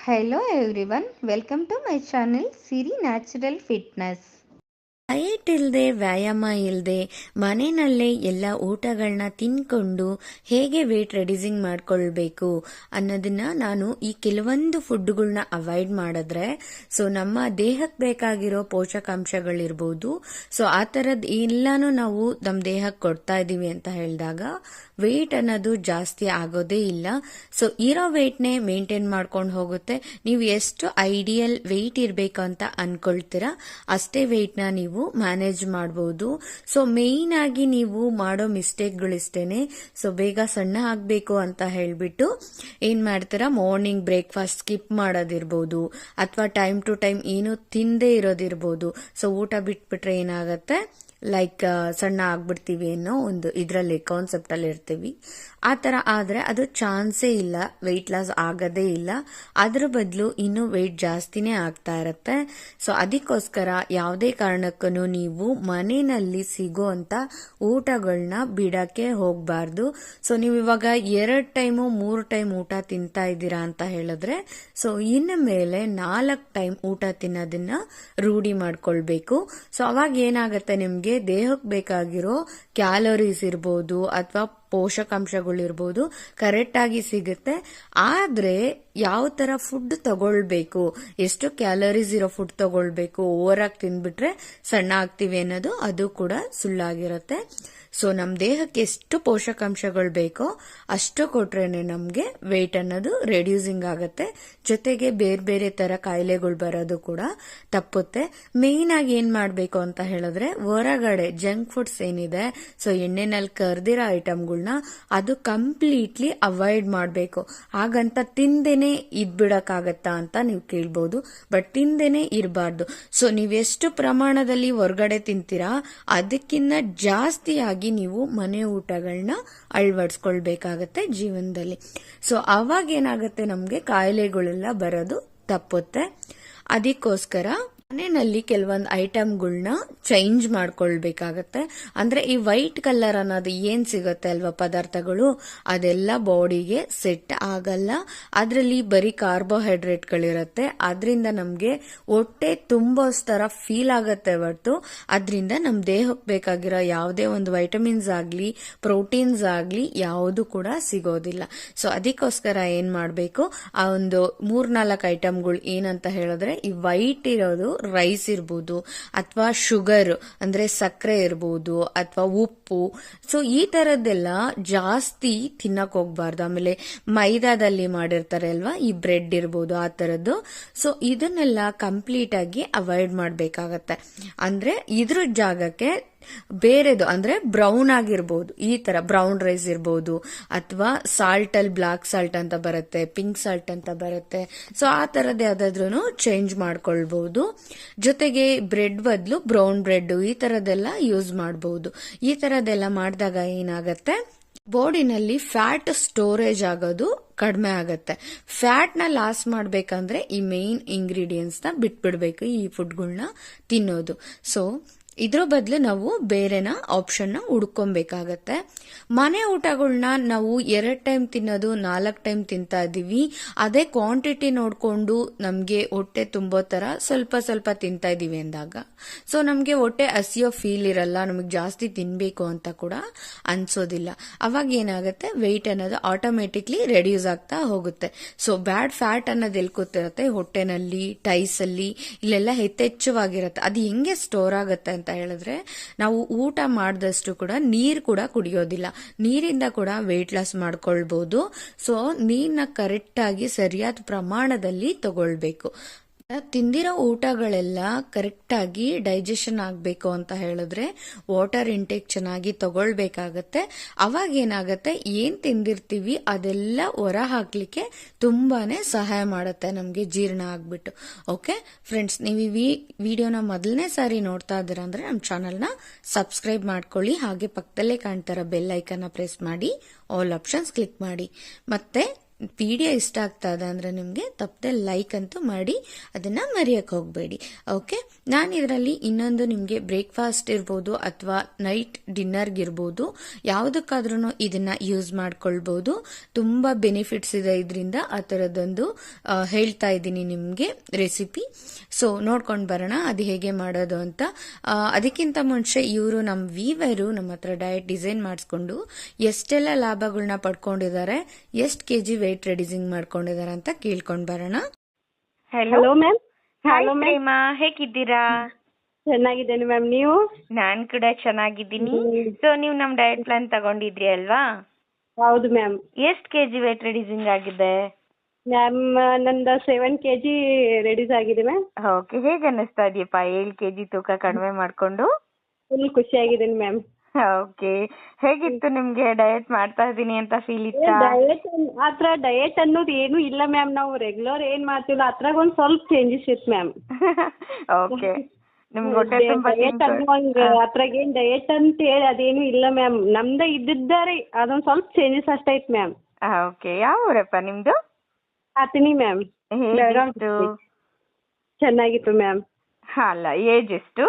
Hello everyone, welcome to my channel Siri Natural Fitness. Diet ಇಲ್ಲದೆ ವ್ಯಾಯಾಮ ಇಲ್ಲದೆ ಮನೆಯಲ್ಲೇ ಎಲ್ಲ ಊಟಗಳನ್ನ ತಿನ್ಕೊಂಡು ಹೇಗೆ ವೇಟ್ ರೆಡ್ಯೂಸಿಂಗ್ ಮಾಡ್ಕೊಳ್ಬೇಕು ಅನ್ನೋದನ್ನ ನಾನು ಈ ಕೆಲವೊಂದು ಫುಡ್ಗಳನ್ನ ಅವಾಯ್ಡ್ ಮಾಡಿದ್ರೆ ಸೊ ನಮ್ಮ ದೇಹಕ್ಕೆ ಬೇಕಾಗಿರೋ ಪೋಷಕಾಂಶಗಳಿರ್ಬೋದು ಸೊ ಆ ಥರದ್ದು ಎಲ್ಲಾನು ನಾವು ನಮ್ಮ ದೇಹಕ್ಕೆ ಕೊಡ್ತಾ ಇದ್ದೀವಿ ಅಂತ ಹೇಳಿದಾಗ ವೇಟ್ ಅನ್ನೋದು ಜಾಸ್ತಿ ಆಗೋದೇ ಇಲ್ಲ. ಸೊ ಇರೋ ವೇಟ್ನೇ ಮೇಂಟೈನ್ ಮಾಡ್ಕೊಂಡು ಹೋಗುತ್ತೆ. ನೀವು ಎಷ್ಟು ಐಡಿಯಲ್ ವೆಯ್ಟ್ ಇರಬೇಕು ಅಂತ ಅನ್ಕೊಳ್ತೀರಾ ಅಷ್ಟೇ ವೆಯ್ಟ್ನ ನೀವು ಮ್ಯಾನೇಜ್ ಮಾಡಬಹುದು. ಸೊ ಮೇನ್ ಆಗಿ ನೀವು ಮಾಡೋ ಮಿಸ್ಟೇಕ್ಗಳಿಷ್ಟೇನೆ. ಸೊ ಬೇಗ ಸಣ್ಣ ಆಗ್ಬೇಕು ಅಂತ ಹೇಳ್ಬಿಟ್ಟು ಏನ್ ಮಾಡ್ತೀರಾ, ಮಾರ್ನಿಂಗ್ ಬ್ರೇಕ್ಫಾಸ್ಟ್ ಸ್ಕಿಪ್ ಮಾಡೋದಿರ್ಬೋದು ಅಥವಾ ಟೈಮ್ ಟು ಟೈಮ್ ಏನು ತಿಂದೇ ಇರೋದಿರ್ಬೋದು. ಸೊ ಊಟ ಬಿಟ್ಬಿಟ್ರೆ ಏನಾಗತ್ತೆ, ಲೈಕ್ ಸಣ್ಣ ಆಗ್ಬಿಡ್ತೀವಿ ಅನ್ನೋ ಒಂದು ಇದರಲ್ಲಿ ಕಾನ್ಸೆಪ್ಟ್ ಅಲ್ಲಿ ಇರ್ತೀವಿ. ಆ ತರ ಆದ್ರೆ ಅದು ಚಾನ್ಸೇ ಇಲ್ಲ, ವೆಯ್ಟ್ ಲಾಸ್ ಆಗದೇ ಇಲ್ಲ. ಅದ್ರ ಬದಲು ಇನ್ನು ವೆಯ್ಟ್ ಜಾಸ್ತಿನೇ ಆಗ್ತಾ ಇರತ್ತೆ. ಸೊ ಅದಕ್ಕೋಸ್ಕರ ಯಾವುದೇ ಕಾರಣಕ್ಕೂ ನೀವು ಮನೆಯಲ್ಲಿ ಸಿಗೋ ಅಂತ ಊಟಗಳನ್ನ ಬಿಡಕ್ಕೆ ಹೋಗ್ಬಾರ್ದು. ಸೊ ನೀವು ಇವಾಗ 2 ಟೈಮು 3 ಟೈಮ್ ಊಟ ತಿಂತಾ ಇದ್ದೀರಾ ಅಂತ ಹೇಳಿದ್ರೆ ಸೊ ಇನ್ನು ಮೇಲೆ 4 ಟೈಮ್ ಊಟ ತಿನ್ನೋದನ್ನ ರೂಢಿ ಮಾಡ್ಕೊಳ್ಬೇಕು. ಸೊ ಅವಾಗ ಏನಾಗತ್ತೆ, ನಿಮ್ಗೆ ದೇಹಕ್ಕೆ ಬೇಕಾಗಿರೋ ಕ್ಯಾಲೋರೀಸ್ ಇರ್ಬೋದು ಅಥವಾ ಪೋಷಕಾಂಶಗಳಿರ್ಬೋದು ಕರೆಕ್ಟ್ ಆಗಿ ಸಿಗುತ್ತೆ. ಆದ್ರೆ ಯಾವ ತರ ಫುಡ್ ತಗೊಳ್ಬೇಕು, ಎಷ್ಟು ಕ್ಯಾಲರೀಸ್ ಇರೋ ಫುಡ್ ತಗೊಳ್ಬೇಕು, ಓವರ್ ಆಗಿ ತಿಂದ್ಬಿಟ್ರೆ ಸಣ್ಣ ಆಗ್ತೀವಿ ಅನ್ನೋದು ಅದು ಕೂಡ ಸುಳ್ಳಾಗಿರುತ್ತೆ. ಸೊ ನಮ್ಮ ದೇಹಕ್ಕೆ ಎಷ್ಟು ಪೋಷಕಾಂಶಗಳು ಬೇಕೋ ಅಷ್ಟು ಕೊಟ್ರೇನೆ ನಮ್ಗೆ ವೆಯ್ಟ್ ಅನ್ನೋದು ರೆಡ್ಯೂಸಿಂಗ್ ಆಗುತ್ತೆ. ಜೊತೆಗೆ ಬೇರೆ ಬೇರೆ ತರ ಕಾಯಿಲೆಗಳು ಬರೋದು ಕೂಡ ತಪ್ಪುತ್ತೆ. ಮೇನ್ ಆಗಿ ಏನ್ ಮಾಡ್ಬೇಕು ಅಂತ ಹೇಳಿದ್ರೆ, ಹೊರಗಡೆ ಜಂಕ್ ಫುಡ್ಸ್ ಏನಿದೆ, ಸೊ ಎಣ್ಣೆನಲ್ಲಿ ಕರ್ದಿರೋ ಐಟಮ್ಗಳನ್ನ ಅದು ಕಂಪ್ಲೀಟ್ಲಿ ಅವಾಯ್ಡ್ ಮಾಡಬೇಕು. ಹಾಗಂತ ತಿಂದೇನೆ ಇದ್ಬಿಡಕ್ಕಾಗತ್ತಾ ಅಂತ ನೀವು ಕೇಳ್ಬೋದು, ಬಟ್ ತಿಂದೇನೆ ಇರಬಾರ್ದು. ಸೊ ನೀವೆಷ್ಟು ಪ್ರಮಾಣದಲ್ಲಿ ಹೊರಗಡೆ ತಿಂತೀರಾ ಅದಕ್ಕಿಂತ ಜಾಸ್ತಿಯಾಗಿ ನೀವು ಮನೆ ಊಟಗಳನ್ನ ಅಳವಡಿಸ್ಕೊಳ್ಬೇಕಾಗತ್ತೆ ಜೀವನದಲ್ಲಿ. ಸೊ ಅವಾಗ ಏನಾಗುತ್ತೆ, ನಮ್ಗೆ ಕಾಯಿಲೆಗಳೆಲ್ಲ ಬರೋದು ತಪ್ಪುತ್ತೆ. ಅದಕ್ಕೋಸ್ಕರ ಮನೆಯಲ್ಲಿ ಕೆಲವೊಂದು ಐಟಮ್ಗಳನ್ನ ಚೇಂಜ್ ಮಾಡ್ಕೊಳ್ಬೇಕಾಗತ್ತೆ. ಅಂದ್ರೆ ಈ ವೈಟ್ ಕಲರ್ ಅನ್ನೋದು ಏನ್ ಸಿಗುತ್ತೆ ಅಲ್ವಾ ಪದಾರ್ಥಗಳು, ಅದೆಲ್ಲ ಬಾಡಿಗೆ ಸೆಟ್ ಆಗಲ್ಲ. ಅದರಲ್ಲಿ ಬರೀ ಕಾರ್ಬೋಹೈಡ್ರೇಟ್ಗಳಿರುತ್ತೆ. ಅದರಿಂದ ನಮ್ಗೆ ಹೊಟ್ಟೆ ತುಂಬೋಸ್ತರ ಫೀಲ್ ಆಗತ್ತೆ ಹೊರತು ಅದರಿಂದ ನಮ್ ದೇಹಕ್ಕೆ ಬೇಕಾಗಿರೋ ಯಾವುದೇ ಒಂದು ವೈಟಮಿನ್ಸ್ ಆಗ್ಲಿ ಪ್ರೋಟೀನ್ಸ್ ಆಗ್ಲಿ ಯಾವುದು ಕೂಡ ಸಿಗೋದಿಲ್ಲ. ಸೊ ಅದಕ್ಕೋಸ್ಕರ ಏನ್ ಮಾಡ್ಬೇಕು, ಆ ಒಂದು 3-4 ಐಟಮ್ಗಳು ಏನಂತ ಹೇಳಿದ್ರೆ, ಈ ವೈಟ್ ಇರೋದು ರೈಸ್ ಇರ್ಬೋದು ಅಥವಾ ಶುಗರ್ ಅಂದ್ರೆ ಸಕ್ಕರೆ ಇರ್ಬೋದು ಅಥವಾ ಉಪ್ಪು. ಸೊ ಈ ತರದ್ದೆಲ್ಲ ಜಾಸ್ತಿ ತಿನ್ನಕ್ ಹೋಗ್ಬಾರ್ದು. ಆಮೇಲೆ ಮೈದಾದಲ್ಲಿ ಮಾಡಿರ್ತಾರೆ ಅಲ್ವಾ, ಈ ಬ್ರೆಡ್ ಇರ್ಬೋದು ಆ ತರದ್ದು. ಸೊ ಇದನ್ನೆಲ್ಲ ಕಂಪ್ಲೀಟ್ ಆಗಿ ಅವಾಯ್ಡ್ ಮಾಡ್ಬೇಕಾಗತ್ತೆ. ಅಂದ್ರೆ ಇದ್ರ ಜಾಗಕ್ಕೆ ಬೇರೆದು ಅಂದ್ರೆ ಬ್ರೌನ್ ಆಗಿರ್ಬೋದು, ಈ ತರ ಬ್ರೌನ್ ರೈಸ್ ಇರ್ಬೋದು ಅಥವಾ ಸಾಲ್ಟ್ ಅಲ್ಲಿ ಬ್ಲಾಕ್ ಸಾಲ್ಟ್ ಅಂತ ಬರುತ್ತೆ, ಪಿಂಕ್ ಸಾಲ್ಟ್ ಅಂತ ಬರುತ್ತೆ. ಸೊ ಆ ತರದ್ ಯಾವ್ದಾದ್ರು ಚೇಂಜ್ ಮಾಡ್ಕೊಳ್ಬಹುದು. ಜೊತೆಗೆ ಬ್ರೆಡ್ ಬದಲು ಬ್ರೌನ್ ಬ್ರೆಡ್ ಈ ತರದೆಲ್ಲ ಯೂಸ್ ಮಾಡಬಹುದು. ಈ ತರದೆಲ್ಲ ಮಾಡಿದಾಗ ಏನಾಗತ್ತೆ, ಬಾಡಿನಲ್ಲಿ ಫ್ಯಾಟ್ ಸ್ಟೋರೇಜ್ ಆಗೋದು ಕಡಿಮೆ ಆಗತ್ತೆ. ಫ್ಯಾಟ್ ನ ಲಾಸ್ ಮಾಡ್ಬೇಕಂದ್ರೆ ಈ ಮೇನ್ ಇಂಗ್ರೀಡಿಯೆಂಟ್ಸ್ ನ ಬಿಟ್ಬಿಡ್ಬೇಕು, ಈ ಫುಡ್ಗಳನ್ನ ತಿನ್ನೋದು. ಸೊ ಇದ್ರ ಬದಲು ನಾವು ಬೇರೆನ ಆಪ್ಷನ್ ನ ಹುಡ್ಕೊಬೇಕಾಗತ್ತೆ. ಮನೆ ಊಟಗಳನ್ನ ನಾವು 2 ಟೈಮ್ ತಿನ್ನೋದು 4 ಟೈಮ್ ತಿಂತಾ ಇದೀವಿ. ಅದೇ ಕ್ವಾಂಟಿಟಿ ನೋಡ್ಕೊಂಡು ನಮ್ಗೆ ಹೊಟ್ಟೆ ತುಂಬೋ ತರ ಸ್ವಲ್ಪ ಸ್ವಲ್ಪ ತಿಂತಾ ಇದೀವಿ ಅಂದಾಗ ಸೊ ನಮ್ಗೆ ಹೊಟ್ಟೆ ಹಸಿಯೋ ಫೀಲ್ ಇರಲ್ಲ, ನಮಗೆ ಜಾಸ್ತಿ ತಿನ್ಬೇಕು ಅಂತ ಕೂಡ ಅನ್ಸೋದಿಲ್ಲ. ಅವಾಗ ಏನಾಗುತ್ತೆ, ವೆಯ್ಟ್ ಅನ್ನೋದು ಆಟೋಮೆಟಿಕ್ಲಿ ರೆಡ್ಯೂಸ್ ಆಗ್ತಾ ಹೋಗುತ್ತೆ. ಸೊ ಬ್ಯಾಡ್ ಫ್ಯಾಟ್ ಅನ್ನೋದು ಎಲ್ಲಿ ಕೂತಿರುತ್ತೆ, ಹೊಟ್ಟೆನಲ್ಲಿ ಟೈಸ್ ಅಲ್ಲಿ ಇಲ್ಲೆಲ್ಲ ಹೆಚ್ಚೆಚ್ಚವಾಗಿರುತ್ತೆ. ಅದು ಹೆಂಗೆ ಸ್ಟೋರ್ ಆಗುತ್ತೆ ಅಂತ ಹೇಳಿದ್ರೆ, ನಾವು ಊಟ ಮಾಡಿದಷ್ಟು ಕೂಡ ನೀರು ಕೂಡ ಕುಡಿಯೋದಿಲ್ಲ. ನೀರಿಂದ ಕೂಡ ವೆಯ್ಟ್ ಲಾಸ್ ಮಾಡ್ಕೊಳ್ಬಹುದು. ಸೊ ನೀರನ್ನ ಕರೆಕ್ಟ್ ಆಗಿ ಸರಿಯಾದ ಪ್ರಮಾಣದಲ್ಲಿ ತಗೊಳ್ಬೇಕು. ತಿಂದಿರೋ ಊಟಗಳೆಲ್ಲ ಕರೆಕ್ಟ್ ಆಗಿ ಡೈಜೆಷನ್ ಆಗ್ಬೇಕು ಅಂತ ಹೇಳಿದ್ರೆ ವಾಟರ್ ಇಂಟೇಕ್ ಚೆನ್ನಾಗಿ ತಗೊಳ್ಬೇಕಾಗತ್ತೆ. ಅವಾಗ ಏನಾಗತ್ತೆ, ಏನ್ ತಿಂದಿರ್ತೀವಿ ಅದೆಲ್ಲ ಹೊರ ಹಾಕ್ಲಿಕ್ಕೆ ತುಂಬಾನೇ ಸಹಾಯ ಮಾಡುತ್ತೆ ನಮ್ಗೆ ಜೀರ್ಣ ಆಗ್ಬಿಟ್ಟು. ಓಕೆ ಫ್ರೆಂಡ್ಸ್, ನೀವು ಈ ವಿಡಿಯೋನ ಮೊದಲನೇ ಸಾರಿ ನೋಡ್ತಾ ಇದ್ದೀರಾ ಅಂದ್ರೆ ನಮ್ಮ ಚಾನಲ್ನ ಸಬ್ಸ್ಕ್ರೈಬ್ ಮಾಡ್ಕೊಳ್ಳಿ. ಹಾಗೆ ಪಕ್ಕದಲ್ಲೇ ಕಾಣ್ತಾರ ಬೆಲ್ ಐಕನ್ನ ಪ್ರೆಸ್ ಮಾಡಿ ಆಲ್ ಆಪ್ಷನ್ಸ್ ಕ್ಲಿಕ್ ಮಾಡಿ. ಮತ್ತೆ ವಿಡಿಯೋ ಇಷ್ಟ ಆಗ್ತಾ ಇದೆ ಅಂದರೆ ನಿಮಗೆ ತಪ್ಪದೆ ಲೈಕ್ ಅಂತೂ ಮಾಡಿ, ಅದನ್ನು ಮರೆಯೋಕ್ಕೆ ಹೋಗಬೇಡಿ. ಓಕೆ, ನಾನು ಇದರಲ್ಲಿ ಇನ್ನೊಂದು ನಿಮಗೆ ಬ್ರೇಕ್ಫಾಸ್ಟ್ ಇರ್ಬೋದು ಅಥವಾ ನೈಟ್ ಡಿನ್ನರ್ಗಿರ್ಬೋದು, ಯಾವುದಕ್ಕಾದ್ರೂ ಇದನ್ನು ಯೂಸ್ ಮಾಡ್ಕೊಳ್ಬೋದು. ತುಂಬ ಬೆನಿಫಿಟ್ಸ್ ಇದೆ ಇದರಿಂದ. ಆ ಥರದ್ದೊಂದು ಹೇಳ್ತಾ ಇದ್ದೀನಿ ನಿಮಗೆ ರೆಸಿಪಿ. ಸೊ ನೋಡ್ಕೊಂಡು ಬರೋಣ ಅದು ಹೇಗೆ ಮಾಡೋದು ಅಂತ. ಅದಕ್ಕಿಂತ ಮುಂಚೆ ಇವರು ನಮ್ಮ ವೀವರು ನಮ್ಮ ಹತ್ರ ಡಯಟ್ ಡಿಸೈನ್ ಮಾಡಿಸ್ಕೊಂಡು ಎಷ್ಟೆಲ್ಲ ಲಾಭಗಳನ್ನ ಪಡ್ಕೊಂಡಿದ್ದಾರೆ, ಎಷ್ಟು ಕೆಜಿ ವೆಯ್ಟ್ ರೆಡ್ಯೂಸಿಂಗ್ ಮಾಡ್ಕೊಂಡಿದ್ದಾರೆ ಅಂತ ಕೇಳ್ಕೊಂಡು ಬರೋಣ. Hello ma'am. ಹಾಯ್ ಪ್ರೇಮಾ, ಹೇಗಿದ್ದೀರಾ? ಚೆನ್ನಾಗಿದ್ದೇನೆ ಮ್ಯಾಮ್, ನೀವು? ನಾನ್ ಕೂಡ ಚೆನ್ನಾಗಿದ್ದೀನಿ. ಸೊ ನೀವು ನಮ್ ಡಯಟ್ ಪ್ಲಾನ್ ತಗೊಂಡಿದ್ರಿ ಅಲ್ವಾ? ಹೌದು ಮ್ಯಾಮ್. ಎಷ್ಟ್ ಕೆಜಿ ವೇಟ್ ರಿಡ್ಯೂಸಿಂಗ್ ಆಗಿದೆ? ಮ್ಯಾಮ್ ನಂದು 7 kg ರೆಡ್ಯೂಸ್ ಆಗಿದೆ ಮ್ಯಾಮ್. ಓಕೆ, ಹೇಗೆ ಅನ್ನಿಸ್ತಾ ಇದೆಯಪ್ಪ 7 ಕೆಜಿ ತೂಕ ಕಡಿಮೆ ಮಾಡ್ಕೊಂಡು? Full ಖುಷಿಯಾಗಿದ್ದೀನಿ ma'am. ಓಕೆ, ಹೇಗಿತ್ತು ನಿಮ್ಗೆ ಡಯಟ್ ಮಾಡ್ತಾ ಇದೀನಿ ಅಂತ ಫೀಲ್ ಇತ್ತಾ? ಡಯಟ್ ಅನ್ನೋದು ಏನು ಇಲ್ಲ ಮ್ಯಾಮ್, ನಾವು ರೆಗ್ಯುಲರ್ ಏನ್ ಮಾಡ್ತೀವಲ್ಲ ಅದ್ರಾಗ ಒಂದ್ ಸ್ವಲ್ಪ ಚೇಂಜಸ್ ಇತ್ತು ಮ್ಯಾಮ್. ಓಕೆ, ನಿಮ್ಗೆ ಹೊಟ್ಟೆ ತುಂಬಾ ಡಯಟ್ ಅದ್ರಾಗ ಏನ್ ಡಯಟ್ ಅಂತ ಹೇಳಿ ಅದೇನು ಇಲ್ಲ ಮ್ಯಾಮ್, ನಮ್ದ ಇದ್ದಿದ್ದಾರೆ ಅದೊಂದ್ ಸ್ವಲ್ಪ ಚೇಂಜಸ್ ಅಷ್ಟೇ ಐತ್ ಮ್ಯಾಮ್. ಓಕೆ, ಯಾವ ಊರಪ್ಪ ನಿಮ್ದು? ಆತೀನಿ ಮ್ಯಾಮ್. ಹೇಗಿತ್ತು? ಚೆನ್ನಾಗಿತ್ತು ಮ್ಯಾಮ್. ಅಲ್ಲ, ಏಜ್ ಎಷ್ಟು?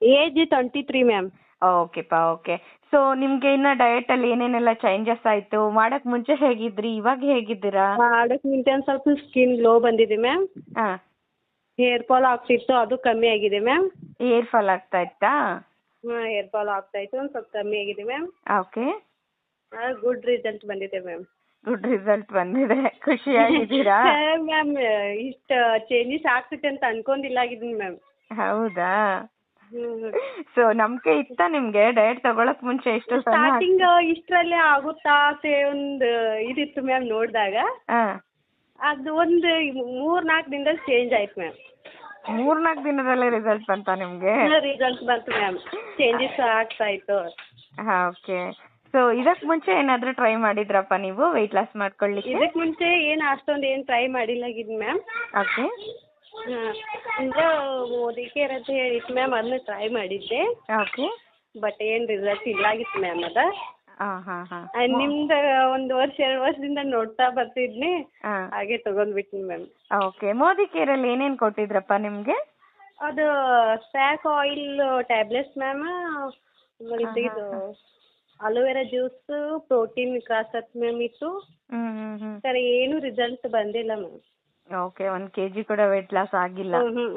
Age 23 ma'am. ಓಕೆಪಾ, ಓಕೆ. ಸೊ ನಿಮ್ಗೆ ಇನ್ನ ಡಯಟ್ ಅಲ್ಲಿ ಏನೇನೆಲ್ಲ ಚೇಂಜಸ್ ಆಯ್ತು? ಮಾಡಕ್ ಮುಂಚೆ ಹೇಗಿದ್ರಿ, ಇವಾಗ ಹೇಗಿದ್ದೀರಾ? ಮಾಡಕ್ ಮುಂಚೆ ಒಂದ್ ಸ್ವಲ್ಪ ಸ್ಕಿನ್ ಗ್ಲೋ ಬಂದಿದೆ ಮ್ಯಾಮ್. ಹಾ, ಹೇರ್ ಫಾಲ್ ಆಗ್ತಿತ್ತು, ಅದು ಕಮ್ಮಿ ಆಗಿದೆ ಮ್ಯಾಮ್. ಏರ್ ಫಾಲ್ ಆಗ್ತಾ ಇತ್ತಾ? ಹೇರ್ ಫಾಲ್ ಆಗ್ತಾ ಇತ್ತು, ಒಂದ್ ಸ್ವಲ್ಪ ಕಮ್ಮಿ ಆಗಿದೆ ಮ್ಯಾಮ್. ಓಕೆ, ಗುಡ್ ರಿಸಲ್ಟ್ ಬಂದಿದೆ ಮ್ಯಾಮ್. ಗುಡ್ ರಿಸಲ್ಟ್ ಬಂದಿದೆ, ಖುಷಿಯಾಗಿದ್ದೀರಾ? ಮ್ಯಾಮ್ ಇಷ್ಟ ಚೇಂಜಸ್ ಆಗ್ತೈತೆ ಅಂತ ಅನ್ಕೊಂಡಿಲ್ಲ ಆಗಿದ್ದೀನಿ ಮ್ಯಾಮ್. ಹೌದಾ? ಸೊ ನಮ್ಗೆ ಇತ್ತ ನಿಮ್ಗೆ ಡಯಟ್ ತಗೊಳಕ್ ಮುಂಚೆ ಎಷ್ಟು ಸ್ಟಾರ್ಟಿಂಗ್ ಇಷ್ಟರಲ್ಲೇ ಆಗುತ್ತಾ ಅಂತ ಒಂದು ಇದಿತ್ತು ಮ್ಯಾಮ್ ನೋಡಿದಾಗ. ಅದು ಒಂದು 3-4 ದಿನದಲ್ಲಿ ಚೇಂಜ್ ಆಯ್ತು ಮ್ಯಾಮ್. 3-4 ದಿನದಲ್ಲೇ ರಿಸಲ್ಟ್ ಬಂತಾ ನಿಮ್ಗೆ? ರಿಸಲ್ಟ್ ಬಂತು ಮ್ಯಾಮ್, ಚೇಂಜಸ್ ಆಗ್ತಾ ಇತ್ತು. ಓಕೆ, ಸೊ ಇದಕ್ ಮುಂಚೆ ಏನಾದ್ರೂ ಟ್ರೈ ಮಾಡಿದ್ರಪ್ಪ ನೀವು ವೆಯ್ಟ್ ಲಾಸ್ ಮಾಡ್ಕೊಳ್ಳಿಕ್ಕೆ? ಇದಕ್ ಮುಂಚೆ ಅಷ್ಟೊಂದು ಏನ್ ಟ್ರೈ ಮಾಡಿಲ್ಲಾಗಿದ್ ಮ್ಯಾಮ್. ಓಕೆ, ಅಂದ್ರೆ ಮೋದಿಕೇರ್ ಅಂತ ಹೇಳಿತ್ತು ಮ್ಯಾಮ್, ಅದನ್ನ ಟ್ರೈ ಮಾಡಿದ್ದೆ. ಓಕೆ, ಬಟ್ ಏನ್ ರಿಸಲ್ಟ್ ಇಲ್ಲಾಗಿತ್ತು ಮ್ಯಾಮ್. ಅದ ನಿಮ್ದು 1 ವರ್ಷ 2 ವರ್ಷದಿಂದ ನೋಡ್ತಾ ಬರ್ತಿದ್ನಿ, ಹಾಗೆ ತಗೊಂಡ್ಬಿಟ್ನಿ ಮ್ಯಾಮ್. ಓಕೆ, ಮೋದಿ ಕೇರ್ ಅಲ್ಲಿ ಏನೇನ್ ಕೊಟ್ಟಿದ್ರಪ್ಪ ನಿಮ್ಗೆ? ಅದು ಸ್ಟ್ಯಾಕ್ ಆಯಿಲ್ ಟ್ಯಾಬ್ಲೆಟ್ಸ್ ಮ್ಯಾಮ್, ಇದು ಅಲೋವೆರಾ ಜ್ಯೂಸ್, ಪ್ರೋಟೀನ್ ವಿಕಾಸತ್ ಮ್ಯಾಮ್ ಇತ್ತು. ಸರ್ ಏನು ರಿಸಲ್ಟ್ ಬಂದಿಲ್ಲ ಮ್ಯಾಮ್. ಓಕೆ, 1 kg ಕೂಡ ವೇಟ್ ಲಾಸ್ ಆಗಿಲ್ಲ?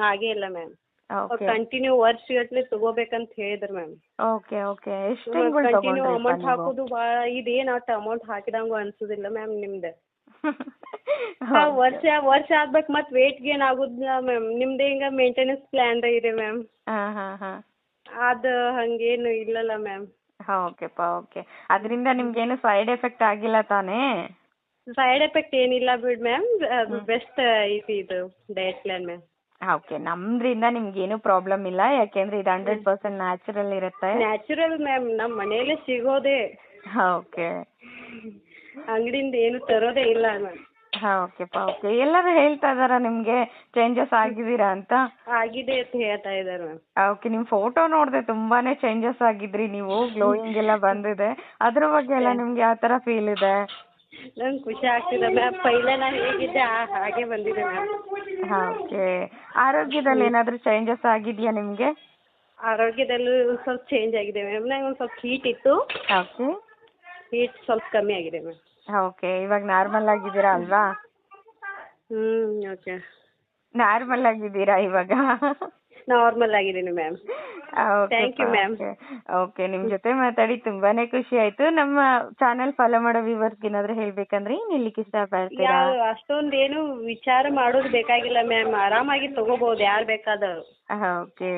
ಆಗೇ ಇಲ್ಲ ಮ್ಯಾಮ್. ಕಂಟಿನ್ಯೂ ವರ್ಷಗಟ್ಲೆ ತಗೋಬೇಕಂತ ಹೇಳಿದ್ರು ಮ್ಯಾಮ್. Okay, okay. ಎಷ್ಟು ತಿಂಗಳು ಕಂಟಿನ್ಯೂ ಅಮೌಂಟ್ ಹಾಕೋದು ಭಾಳ ಇದೇನು ಅಷ್ಟು ಅಮೌಂಟ್ ಹಾಕಿದಂಗೂ ಅನ್ಸುದಿಲ್ಲ ಮ್ಯಾಮ್ ನಿಮ್ದು. ವರ್ಷ ಆಗ್ಬೇಕು ಮತ್ತೆ ವೇಟ್ ಗೇನ್ ಆಗುದಿಲ್ಲ ಮ್ಯಾಮ್. ನಿಮ್ದು ಹಿಂಗ ಮೇಂಟೆನೆನ್ಸ್ ಪ್ಲಾನ್ ಇದೆ ಮ್ಯಾಮ್. ಅದು ಹಂಗೇನು ಇಲ್ಲಲ್ಲ ಮ್ಯಾಮ್. ಓಕೆಪ್ಪ, ಓಕೆ. ಅದರಿಂದ ನಿಮ್ಗೇನು ಸೈಡ್ ಎಫೆಕ್ಟ್ ಆಗಿಲ್ಲ ತಾನೇ? ಸೈಡ್ ಎಫೆಕ್ಟ್ ಏನಿಲ್ಲ ಬಿಡ್ ಮ್ಯಾಮ್, ಅದು ಬೆಸ್ಟ್ ಐತಿ ಇದು ಡಯಟ್ ಪ್ಲಾನ್ ಮ್ಯಾಮ್. ಓಕೆ, ನಮ್ದ್ರಿಂದ ನಿಮ್ಗೇನು ಪ್ರಾಬ್ಲಮ್ ಇಲ್ಲ, ಯಾಕೆಂದ್ರೆ ಇದು 100% ನ್ಯಾಚುರಲ್ ಇರುತ್ತೆ. ನ್ಯಾಚುರಲ್ ಮ್ಯಾಮ್, ನಮ್ಮ ಮನೆಯಲ್ಲೇ ಸಿಗೋದೇ. ಓಕೆ, ಅಂಗಡಿಯಿಂದ ಏನು ತರೋದೇ ಇಲ್ಲ ಮ್ಯಾಮ್. ಓಕೆಪ್ಪ, ಓಕೆ. ಎಲ್ಲರೂ ಹೇಳ್ತಾ ಇದಾರ ನಿಮ್ಗೆ ಚೇಂಜಸ್ ಆಗಿದ್ದೀರಾ ಅಂತ? ಆಗಿದೆ ಅಂತ ಹೇಳ್ತಾ ಇದಾರೆ ಮ್ಯಾಮ್. ಓಕೆ, ನಿಮ್ ಫೋಟೋ ನೋಡಿದೆ ತುಂಬಾನೇ ಚೇಂಜಸ್ ಆಗಿದ್ರಿ ನೀವು, ಗ್ಲೋಯಿಂಗ್ ಎಲ್ಲ ಬಂದಿದೆ. ಅದ್ರ ಬಗ್ಗೆ ಎಲ್ಲ ನಿಮ್ಗೆ ಯಾವ ತರ ಫೀಲ್ ಇದೆ? ನಂಗೆ ಖುಷಿ ಆಗ್ತಿದೆ ಮ್ಯಾಮ್. ಪೈಲೆ ನಾನು ಹೇಗಿದ್ದೆ ಹಾಗೆ ಬಂದಿದೆ ಮ್ಯಾಮ್. ಓಕೆ, ಆರೋಗ್ಯದಲ್ಲಿ ಏನಾದ್ರೂ ಚೇಂಜಸ್ ಆಗಿದ್ಯಾ ನಿಮ್ಗೆ? ಆರೋಗ್ಯದಲ್ಲೂ ಸ್ವಲ್ಪ ಚೇಂಜ್ ಆಗಿದೆ ಮ್ಯಾಮ್. ನಂಗೆ ಒಂದು ಸ್ವಲ್ಪ ಹೀಟ್ ಇತ್ತು. ಓಕೆ, ಹೀಟ್ ಸ್ವಲ್ಪ ಕಮ್ಮಿ ಆಗಿದೆ ಮ್ಯಾಮ್. ಓಕೆ, ಇವಾಗ ನಾರ್ಮಲ್ ಆಗಿದ್ದೀರಾ ಅಲ್ವಾ? ಓಕೆ, ನಾರ್ಮಲ್ ಆಗಿದ್ದೀರಾ ಇವಾಗ? ನಾರ್ಮಲ್ ಆಗಿದ್ದೀನಿ ma'am. Thank you ma'am. Okay, ನಿಮ್ ಜೊತೆ ಮಾತಾಡಿ ತುಂಬಾನೇ ಖುಷಿ ಆಯ್ತು. ನಮ್ಮ ಚಾನೆಲ್ ಫಾಲೋ ಮಾಡೋ ವ್ಯೂವರ್ಸ್ ಏನಾದ್ರು ಹೇಳ್ಬೇಕಂದ್ರೆ ಏನ್ ಹೇಳ್ಲಿಕ್ಕೆ ಇಷ್ಟಪಡ್ತೀರಾ? ಅಷ್ಟೊಂದೇನು ವಿಚಾರ ಮಾಡೋದು ಬೇಕಾಗಿಲ್ಲ ಮ್ಯಾಮ್, ಆರಾಮಾಗಿ ತಗೋಬಹುದು ಯಾರು ಬೇಕಾದವರು. ಓಕೆ,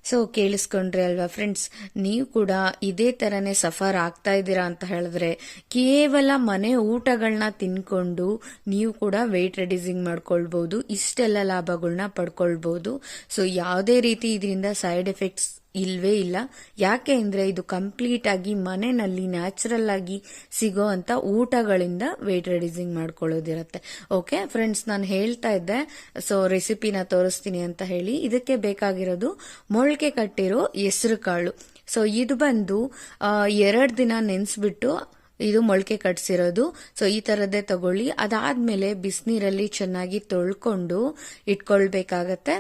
ಸೊ ಕೇಳಿಸ್ಕೊಂಡ್ರಿ ಅಲ್ವಾ ಫ್ರೆಂಡ್ಸ್, ನೀವು ಕೂಡ ಇದೇ ಥರನೇ ಸಫರ್ ಆಗ್ತಾ ಇದ್ದೀರಾ ಅಂತ ಹೇಳಿದ್ರೆ ಕೇವಲ ಮನೆ ಊಟಗಳನ್ನ ತಿನ್ಕೊಂಡು ನೀವು ಕೂಡ ವೆಯ್ಟ್ ರೆಡ್ಯೂಸಿಂಗ್ ಮಾಡ್ಕೊಳ್ಬೋದು, ಇಷ್ಟೆಲ್ಲ ಲಾಭಗಳನ್ನ ಪಡ್ಕೊಳ್ಬೋದು. ಸೊ ಯಾವುದೇ ರೀತಿ ಇದರಿಂದ ಸೈಡ್ ಎಫೆಕ್ಟ್ಸ್ ಇಲ್ವೇ ಇಲ್ಲ. ಯಾಕೆ ಅಂದರೆ ಇದು ಕಂಪ್ಲೀಟ್ ಆಗಿ ಮನೆಯಲ್ಲಿ ನ್ಯಾಚುರಲ್ ಆಗಿ ಸಿಗೋ ಅಂತ ಊಟಗಳಿಂದ ವೆಯ್ಟ್ ರೆಡ್ಯೂಸಿಂಗ್ ಮಾಡ್ಕೊಳ್ಳೋದಿರುತ್ತೆ. ಓಕೆ ಫ್ರೆಂಡ್ಸ್, ನಾನು ಹೇಳ್ತಾ ಇದ್ದೆ ಸೊ ರೆಸಿಪಿನ ತೋರಿಸ್ತೀನಿ ಅಂತ ಹೇಳಿ. ಇದಕ್ಕೆ ಬೇಕಾಗಿರೋದು ಮೊಳಕೆ ಕಟ್ಟಿರೋ ಹೆಸರು ಕಾಳು. ಸೊ ಇದು ಬಂದು 2 ದಿನ ನೆನೆಸ್ಬಿಟ್ಟು ಇದು ಮೊಳಕೆ ಕಟ್ಸಿರೋದು. ಸೊ ಈ ತರದ್ದೇ ತಗೊಳ್ಳಿ. ಅದಾದ್ಮೇಲೆ ಬಿಸಿನೀರಲ್ಲಿ ಚೆನ್ನಾಗಿ ತೊಳ್ಕೊಂಡು ಇಟ್ಕೊಳ್ಬೇಕಾಗತ್ತೆ.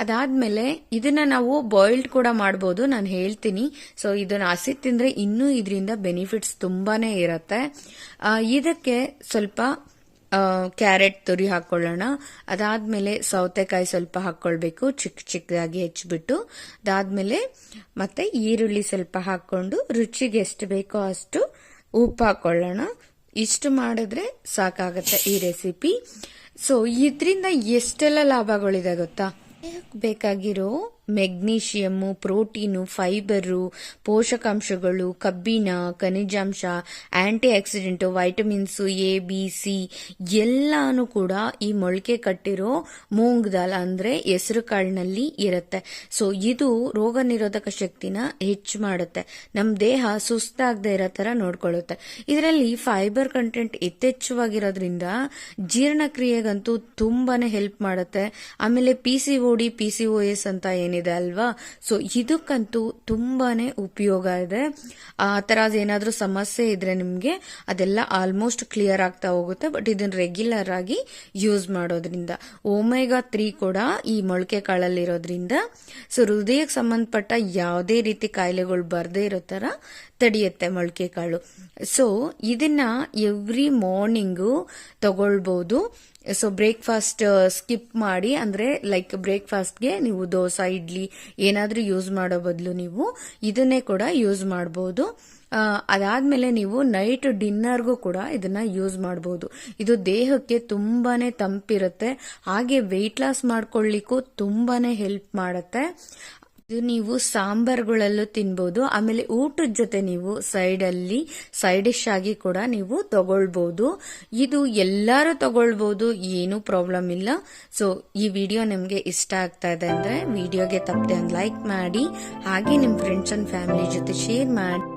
ಅದಾದ್ಮೇಲೆ ಇದನ್ನ ನಾವು ಬಾಯ್ಲ್ಡ್ ಕೂಡ ಮಾಡಬಹುದು, ನಾನು ಹೇಳ್ತೀನಿ. ಸೊ ಇದನ್ನ ಹಸಿ ತಿಂದ್ರೆ ಇನ್ನೂ ಇದರಿಂದ ಬೆನಿಫಿಟ್ಸ್ ತುಂಬಾನೇ ಇರತ್ತೆ. ಇದಕ್ಕೆ ಸ್ವಲ್ಪ ಕ್ಯಾರೆಟ್ ತುರಿ ಹಾಕೊಳ್ಳೋಣ. ಅದಾದ್ಮೇಲೆ ಸೌತೆಕಾಯಿ ಸ್ವಲ್ಪ ಹಾಕೊಳ್ಬೇಕು, ಚಿಕ್ಕದಾಗಿ ಹೆಚ್ಚಿಬಿಟ್ಟು. ಅದಾದ್ಮೇಲೆ ಮತ್ತೆ ಈರುಳ್ಳಿ ಸ್ವಲ್ಪ ಹಾಕೊಂಡು ರುಚಿಗೆ ಎಷ್ಟು ಬೇಕೋ ಅಷ್ಟು ಉಪ್ಪು ಹಾಕೊಳ್ಳೋಣ. ಇಷ್ಟು ಮಾಡಿದ್ರೆ ಸಾಕಾಗತ್ತೆ ಈ ರೆಸಿಪಿ. ಸೊ ಇದರಿಂದ ಎಷ್ಟೆಲ್ಲ ಲಾಭಗಳಿದೆ ಗೊತ್ತಾ? ಬೇಕಾಗಿರೋ ಮೆಗ್ನೀಷಿಯಮ್ಮು, ಪ್ರೋಟೀನು, ಫೈಬರು, ಪೋಷಕಾಂಶಗಳು, ಕಬ್ಬಿಣ, ಖನಿಜಾಂಶ, antioxidant, vitamins A, B, C ಎಲ್ಲಾನು ಕೂಡ ಈ ಮೊಳಕೆ ಕಟ್ಟಿರೋ ಮೂಂಗ್ ದಾಲ್ ಅಂದ್ರೆ ಹೆಸರು ಕಾಳಿನಲ್ಲಿ ಇರುತ್ತೆ. ಸೊ ಇದು ರೋಗ ನಿರೋಧಕ ಶಕ್ತಿನ ಹೆಚ್ಚು ಮಾಡುತ್ತೆ, ನಮ್ ದೇಹ ಸುಸ್ತಾಗದೆ ಇರೋ ತರ ನೋಡ್ಕೊಳ್ಳುತ್ತೆ. ಇದರಲ್ಲಿ ಫೈಬರ್ ಕಂಟೆಂಟ್ ಯಥೇಚ್ಛವಾಗಿರೋದ್ರಿಂದ ಜೀರ್ಣಕ್ರಿಯೆಗಂತೂ ತುಂಬಾನೇ ಹೆಲ್ಪ್ ಮಾಡುತ್ತೆ. ಆಮೇಲೆ PCOD, PCOS ಅಂತ ಏನಿದೆ ಅಲ್ವಾ, ಸೊ ಇದಕ್ಕಂತೂ ತುಂಬಾನೇ ಉಪಯೋಗ ಇದೆ. ಆ ತರ ಏನಾದ್ರೂ ಸಮಸ್ಯೆ ಇದ್ರೆ ನಿಮ್ಗೆ ಅದೆಲ್ಲ ಆಲ್ಮೋಸ್ಟ್ ಕ್ಲಿಯರ್ ಆಗ್ತಾ ಹೋಗುತ್ತೆ. ಬಟ್ ಇದನ್ನ ರೆಗ್ಯುಲರ್ ಆಗಿ ಯೂಸ್ ಮಾಡೋದ್ರಿಂದ ಒಮೆಗಾ 3 ಕೂಡ ಈ ಮೊಳಕೆ ಕಾಳಲ್ಲಿರೋದ್ರಿಂದ ಸೊ ಹೃದಯಕ್ಕೆ ಸಂಬಂಧಪಟ್ಟ ಯಾವುದೇ ರೀತಿ ಕಾಯಿಲೆಗಳು ಬರದೇ ಇರೋ ತರ ತಡೆಯುತ್ತೆ ಮೊಳಕೆ ಕಾಳು. ಸೊ ಇದನ್ನ ಎವ್ರಿ ಮಾರ್ನಿಂಗು ತಗೊಳ್ಬಹುದು. ಸೊ ಬ್ರೇಕ್ಫಾಸ್ಟ್ ಸ್ಕಿಪ್ ಮಾಡಿ, ಅಂದ್ರೆ ಲೈಕ್ ಬ್ರೇಕ್ಫಾಸ್ಟ್ಗೆ ನೀವು ದೋಸೆ, ಇಡ್ಲಿ ಏನಾದ್ರೂ ಯೂಸ್ ಮಾಡೋ ಬದಲು ನೀವು ಇದನ್ನೇ ಕೂಡ ಯೂಸ್ ಮಾಡಬಹುದು. ಅದಾದ್ಮೇಲೆ ನೀವು ನೈಟ್ ಡಿನ್ನರ್ಗೂ ಕೂಡ ಇದನ್ನ ಯೂಸ್ ಮಾಡಬಹುದು. ಇದು ದೇಹಕ್ಕೆ ತುಂಬಾನೇ ತಂಪಿರುತ್ತೆ, ಹಾಗೆ ವೆಯ್ಟ್ ಲಾಸ್ ಮಾಡ್ಕೊಳ್ಳಿಕ್ಕೂ ತುಂಬಾನೇ ಹೆಲ್ಪ್ ಮಾಡುತ್ತೆ. ಇದು ನೀವು ಸಾಂಬಾರ್ಗಳಲ್ಲೂ ತಿನ್ಬಹುದು. ಆಮೇಲೆ ಊಟದ ಜೊತೆ ನೀವು ಸೈಡ್ ಡಿಶ್ ಆಗಿ ಕೂಡ ನೀವು ತಗೊಳ್ಬಹುದು. ಇದು ಎಲ್ಲರೂ ತಗೊಳ್ಬಹುದು, ಏನು ಪ್ರಾಬ್ಲಮ್ ಇಲ್ಲ. ಸೊ ಈ ವಿಡಿಯೋ ನಿಮ್ಗೆ ಇಷ್ಟ ಆಗ್ತಾ ಇದೆ ಅಂದ್ರೆ ವಿಡಿಯೋಗೆ ತಪ್ಪದೆ ಒಂದು ಲೈಕ್ ಮಾಡಿ, ಹಾಗೆ ನಿಮ್ ಫ್ರೆಂಡ್ಸ್ ಅಂಡ್ ಫ್ಯಾಮಿಲಿ ಜೊತೆ ಶೇರ್ ಮಾಡಿ.